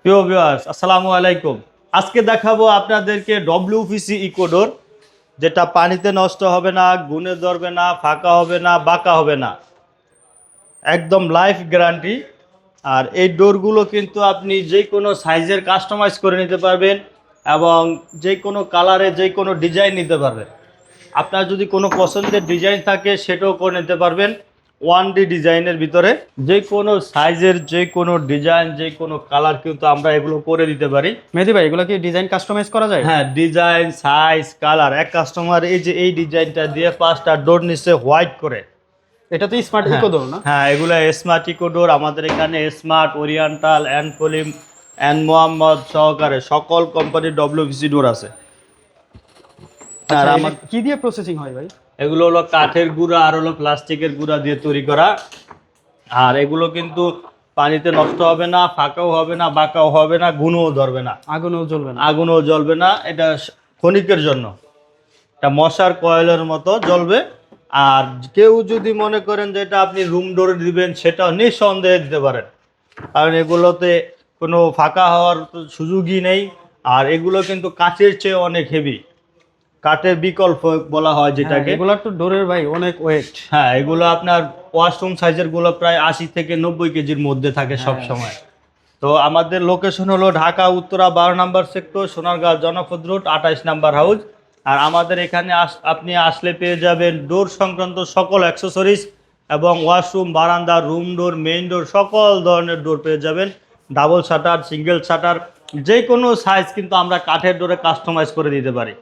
প্রিয় ভিউয়ার্স আসসালামু আলাইকুম। আজকে দেখাবো আপনাদেরকে ডব্লিউপিসি ইকোডোর, যেটা পানিতে নষ্ট হবে না, গুনে ধরবে না, ফাঁকা হবে না, বাঁকা হবে না, একদম লাইফ গ্যারান্টি। আর এই ডোরগুলো কিন্তু আপনি যে কোনো সাইজের কাস্টমাইজ করে নিতে পারবেন এবং যে কোনো কালারে যে কোনো ডিজাইন নিতে পারবেন। আপনার যদি কোনো পছন্দের ডিজাইন থাকে সেটাও করে নিতে পারবেন। 1D ডিজাইনের ভিতরে যে কোনো সাইজের যে কোনো ডিজাইন যে কোনো কালার কিন্তু আমরা এগুলো করে দিতে পারি। মেহেদি ভাই, এগুলো কি ডিজাইন কাস্টমাইজ করা যায়? হ্যাঁ, ডিজাইন সাইজ কালার। এক কাস্টমার এই যে এই ডিজাইনটা দিয়ে 5টা ডোর নিচ্ছে হোয়াইট করে। এটা তো স্মার্ট হ্যাঁ, ইকো ডোর না? হ্যাঁ, এগুলো স্মার্ট ইকো ডোর। আমাদের এখানে স্মার্ট, ওরিয়েন্টাল, অ্যান্ড পলিম, অ্যান্ড মোহাম্মদ সহকারে সকল কোম্পানির ডব্লিউপিসি ডোর আছে। আচ্ছা, আর এটা আমার কি দিয়ে প্রসেসিং হয় ভাই? এগুলো হলো কাঠের গুঁড়া আর হলো প্লাস্টিকের গুঁড়া দিয়ে তৈরি করা। আর এগুলো কিন্তু পানিতে নষ্ট হবে না, ফাঁকাও হবে না, বাঁকাও হবে না, গুণও ধরবে না, আগুনেও জ্বলবে না? আগুনও জ্বলবে না। এটা ক্ষণিকের জন্য, এটা মশার কয়েলের মতো জ্বলবে। আর কেউ যদি মনে করেন যে এটা আপনি রুম ডোরে দিবেন, সেটাও নিঃসন্দেহে দিতে পারেন, কারণ এগুলোতে কোনো ফাঁকা হওয়ার তো সুযোগই নেই। আর এগুলো কিন্তু কাচের চেয়ে অনেক হেভি, কাঠের বিকল্প বলা হয় যেটাকে। এগুলার তো ডোরের ভাই অনেক ওয়েট। হ্যাঁ, এগুলো আপনার ওয়াশরুম সাইজের গুলো প্রায় 80 থেকে 90 কেজির মধ্যে থাকে সব সময়। তো আমাদের লোকেশন হলো ঢাকা উত্তরা 12 নম্বর সেক্টর, সোনারগাঁও জনপদ রোড, 28 নাম্বার হাউস। আর আমাদের এখানে আপনি আসলে পেয়ে যাবেন ডোর সংক্রান্ত সকল অ্যাক্সেসরিজ এবং ওয়াশরুম, বারান্দা, রুম ডোর, মেইন ডোর, সকল ধরনের ডোর পেয়ে যাবেন। ডাবল শাটার, সিঙ্গেল শাটার, যে কোনো সাইজ কিন্তু আমরা কাঠের ডোরে কাস্টমাইজ করে দিতে পারি।